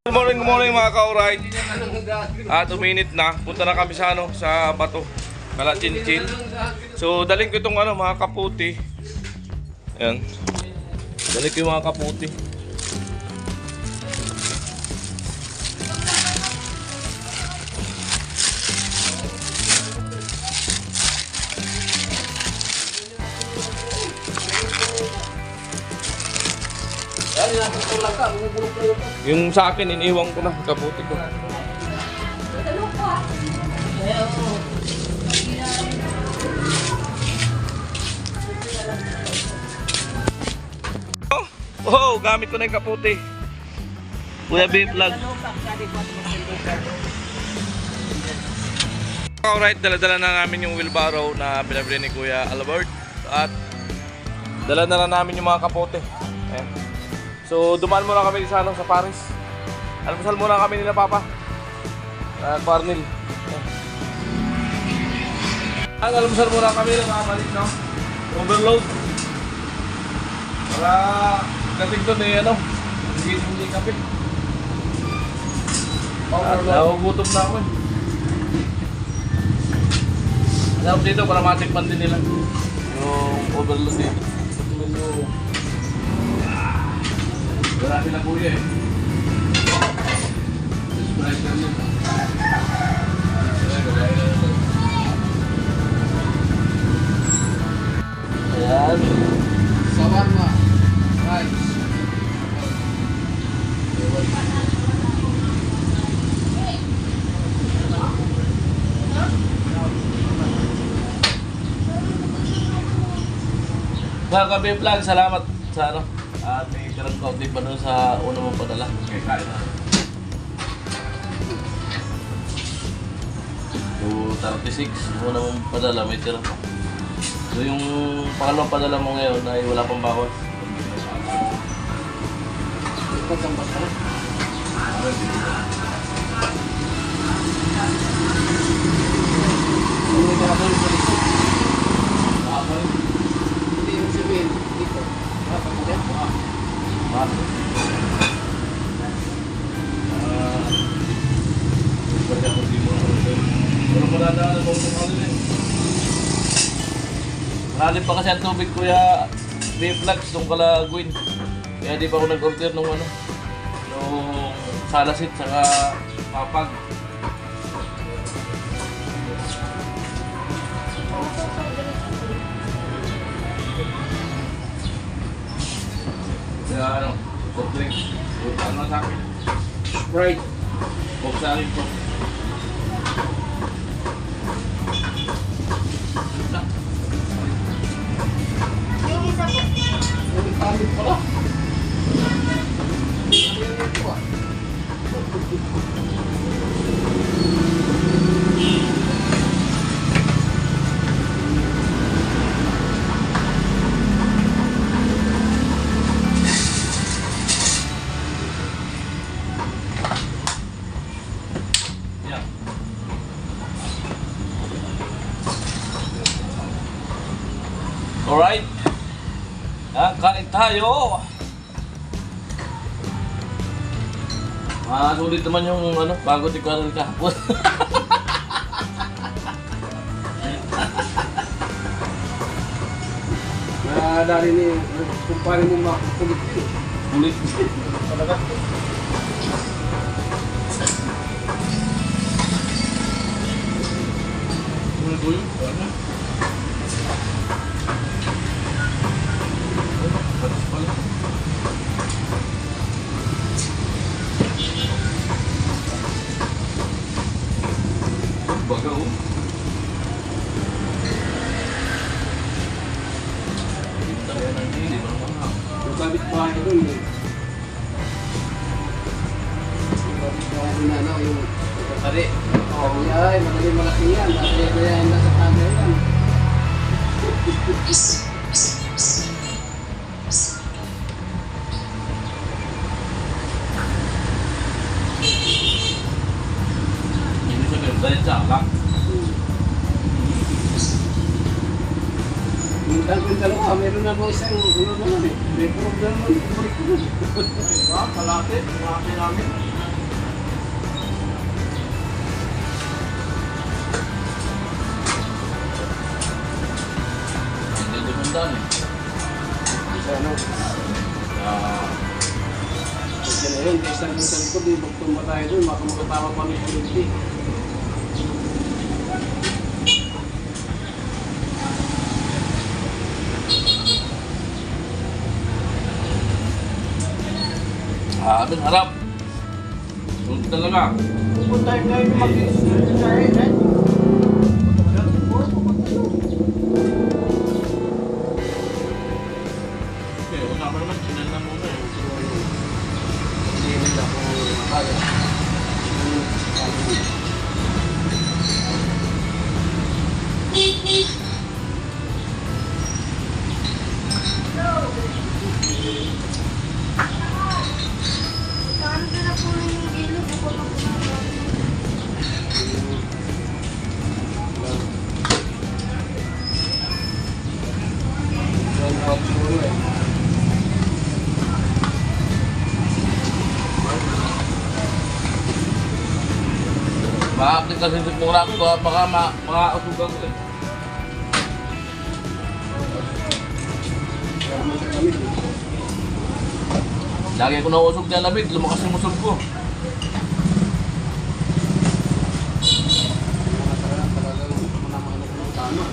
Good morning mga ka-alright. At uminit na. Punta na kami sa sa bato. Kala Chinchil. So daling ko itong mga kaputi. Ayan. Daling ko yung mga kaputi. Yung sa akin, iniiwan ko na. Kaputi ko. Oh, gamit ko na yung kaputi. Kuya B Vlog. Alright, dala-dala na namin yung wheelbarrow na pinabili ni Kuya Albert. At dala na namin yung mga kapote. Ayan. So, dumaan muna kami sa Paris. Almusal muna kami nila Papa. Parnil. Almusal muna kami ng mga balik, no? Overload. Para kating doon hindi kapit. Nagugutom na ako eh. Alam dito para matikman din nila yung overload dito. Marami na kuya eh. Surprise na yun. Ayan. Sawarma. Rice. Mga Kabe Vlog, salamat sa at may tirang kaunti pa doon sa una mong padala. Okay, kain na. 236, una mong padala, may tira pa. So yung pangalawang padala mo ngayon ay wala pang bawas. Hindi yung sabihin dito. Malalim pa kasi ang tubig Kuya B-Flags nung Kalaguin. Kaya di pa ako nag-order nung nung salasit saka papag. Kaya soft drinks. Ano sa akin? Sprite. Huwag sa akin po. Yung isa po. Yung talit pala. Alright. Kain tayo. Sulit naman yung bago tikuan kahapon. Dari ni kumpare mo makukulit. Kulit. Talaga. Kulit. Bagaw. Yung kabit bahay doon eh. Yung kabit bahay na yung kapare. Ay, malaki yan. Malaki yan nasa kamera yan. Ini sabihin, dahil salak. Yung dalawa, meron na po isang naman eh. May problem mo. Kalate, malaki namin. daan eh. Sa ano? Kasi na yun, kaysa naman sa likod, magtumba tayo doon, makatawa pa rin ulit. Abin harap. Sunod talaga. Pupunta tayo mag-isip. Okay, una pa naman, sinan na muna eh. Hindi nila ako kaya. Saan ka na po yung ilog? Bukod na po na. Run out siguro eh. Ma-update kasi yung mura ko, baka makakasugan ko eh. Kaya naman sa kami. Lagi ko nausog na lamig, lumakas yung usog ko. Talagang manamano ko ng tama.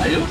Ayos.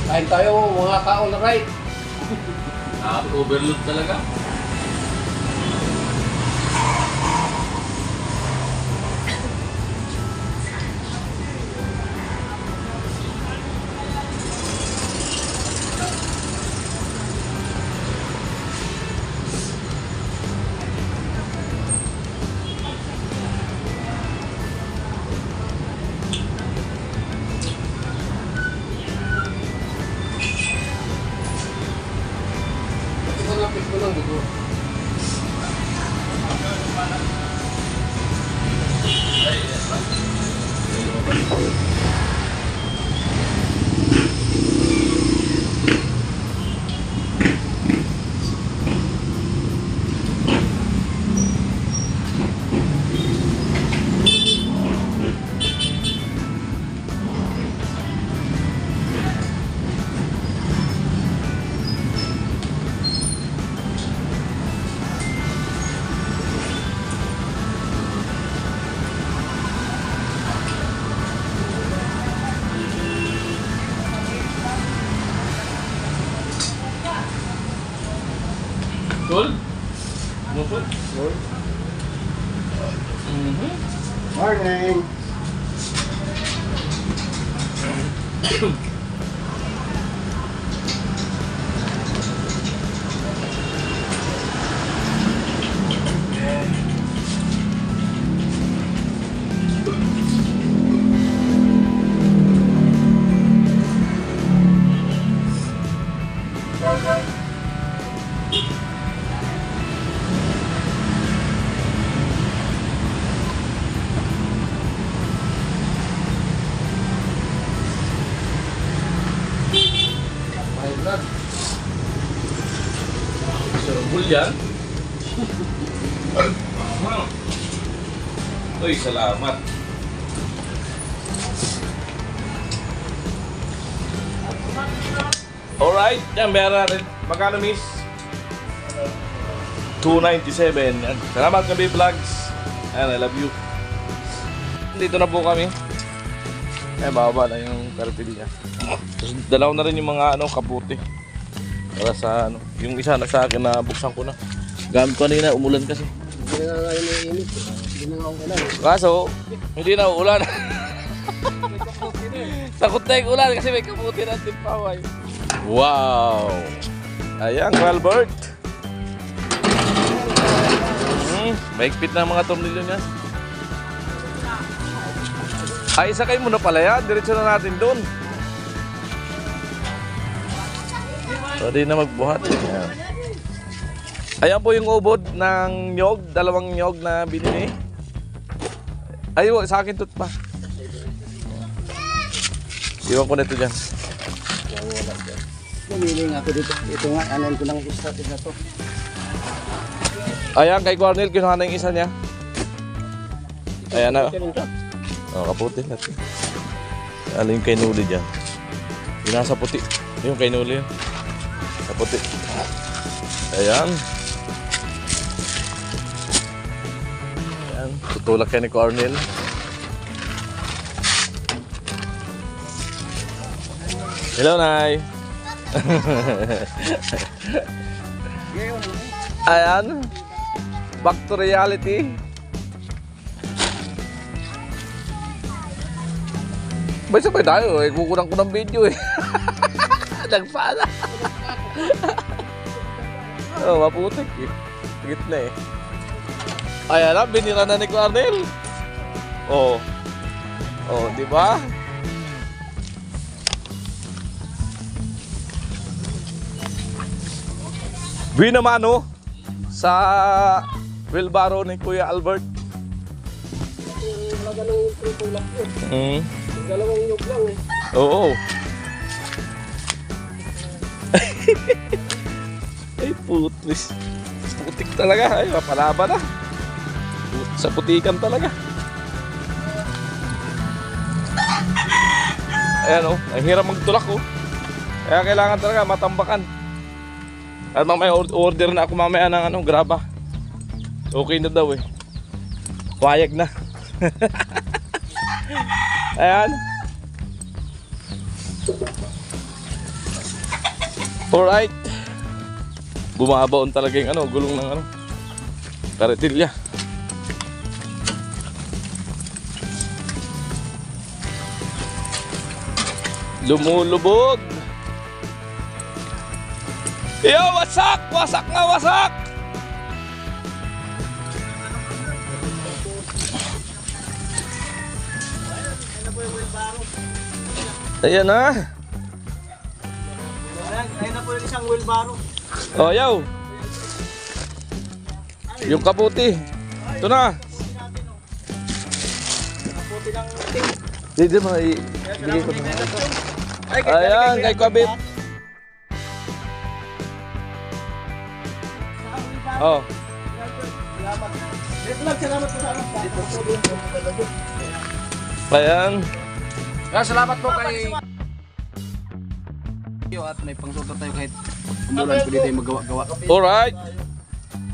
Kain tayo mga kaon na right. Overload talaga. Lapit ko lang dito. Tol? Musod? Morning. Vlog. Surbul yan. Uy, salamat. Alright, yan, meron natin. Magkano, miss? 297. Yan. Salamat, Gabi Vlogs. Ayan, I love you. Dito na po kami. Eh, baba na yung karpil niya. Tapos dalaw na rin yung mga kaputi. Para sa yung isa na sa akin na buksan ko na. Gamit ko kanina, umulan kasi. Hindi na nga ngayon may init. Hindi Ginangaw ka lang. Kaso, hindi na uulan. Takot na yung ulan kasi may kamuti na timpaway. Wow! Ayan, Albert. Maigpit na ang mga tornilyo niya. Ay, isa kayo muna pala yan. Diretso na natin doon. Pwede na magbuhat. Ayan. Ayan po yung ubod ng nyog. Dalawang nyog na binili. Ayun, sa akin tut pa. Iwan ko na ito dyan. Pumili nga ako dito. Ito nga, anan ko lang isa na to. Ayan, kay Cornel, kinuha na yung isa niya. Ayan na. Kaputi natin. Alam yung kay Nuli dyan. Yung nasa puti. Yung kay Nuli yun. Sa puti. Ayan. Ayan. Tutulak kayo ni Cornel. Hello, Nay. Ayan. Back to reality. May sabay tayo eh. Kukurang ko ng video eh. Nagpala. Oh, maputik eh. Sigit na eh. Ayan na, binira na ni Cornel. Oh. Oh, di ba? Binamano sa wheelbarrow ni Kuya Albert. Maganong tulak eh. Dalawang nyug lang eh. Oo. Ay, putris. Putik talaga. Ay, mapalaba na. Sa putikan talaga. Ayan oh, ang hirap magtulak oh. Kaya kailangan talaga matambakan. At mamaya order na ako mamaya ng ano, graba. Okay na daw eh. Payag na. Ayan. Alright. Bumabaon talaga yung ano, gulong ng ano, karetilya. Lumulubog. Yo, wasak! Wasak na wasak! Ayan na. Ayan na po yung isang wheelbarrow. Oh, yaw. Yung kaputi. Ito na. Kaputi ng ting. Dito mo, ibigay ko na. Ayan, kay Kabit. Oh. Salamat po sa ano. Ayan. Salamat po kay at may pangsutor tayo kahit umulan pwede tayo magawa-gawa. Alright.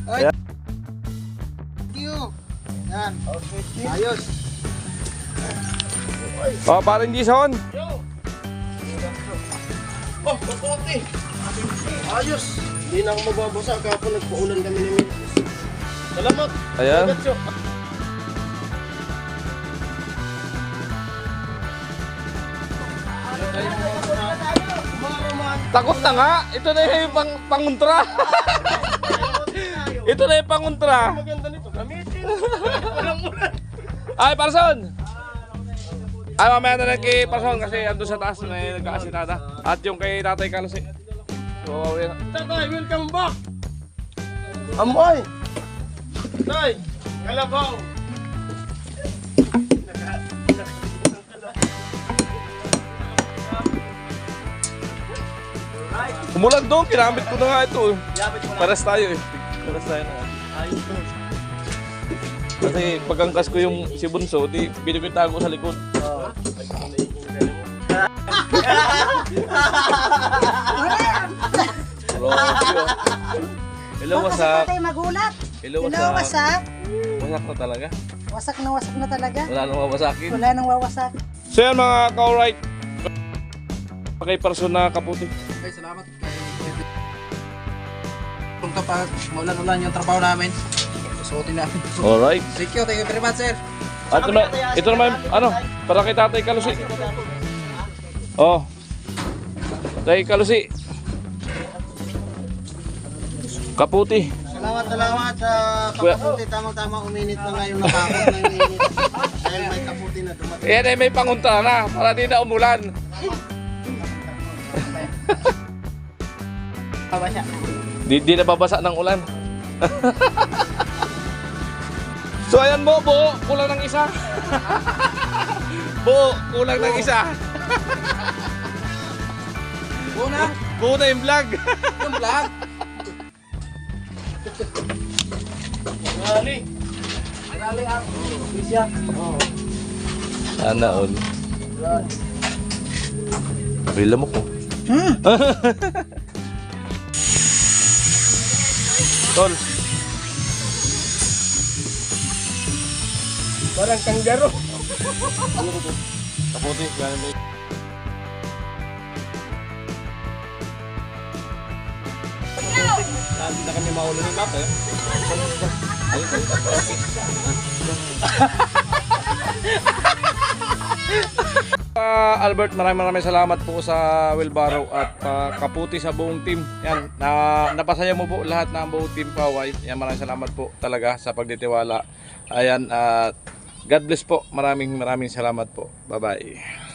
Thank you. Yan. Ayos. Oh, parang Jason. Oh, kaputi. Ayos. Hindi na ako mababasa kapag nagpaulan kami ni Mil. Salamat. Ayan. Takot na nga. Ito na yung panguntra. Ito na yung panguntra. Maganda nito. Gamitin. Ay, Parson. Ay, mamaya na lang kay Parson kasi ando sa taas na nagkaasinada. At yung kay Tatay Carlos. So, Tatay, welcome back. Amoy. Tay, kalabaw. umulan doon. Kinamit ko na nga ito. Pares tayo eh. Pares tayo na. Kasi pagkangkas ko yung si Bunso, di binibita ko sa likod. Hello, wasak. Tayo magulat. Hello, Hello, wasak. Wasak na talaga. Wasak na talaga. Wala nang wawasakin. Wala nang wawasak. So yan mga ka-alright. Kay Parson na kaputi. Okay, salamat kay kung kapag maulan-ulan yung trabaho namin. suotin namin. Alright. Thank you very much, sir. At ito naman, ano, para kay Tatay Kalusi. Oh. Tatay Kalusi. Kaputi. Salamat sa Kuya. kaputi. Tamang-tamang uminit na ngayon nakakot na yung init. Dahil may kaputi na dumating. Yan ay may pangunta na para di na umulan. Di na babasa ng ulan. So ayan mo, buo, kulang ng isa. Buo, kulang ng isa. Buo na yung vlog. Yung vlog. Sana all. Bila mo ko. Tol. Parang kanggaro. Kaputi, ganun mo. Hindi na kami maulan ng kape. Albert, maraming salamat po sa wheelbarrow at kaputi sa buong team. Yan, napasaya mo po lahat ng buong team Kaway. Yan, maraming salamat po talaga sa pagtitiwala. Ayan, God bless po. Maraming salamat po. Bye-bye.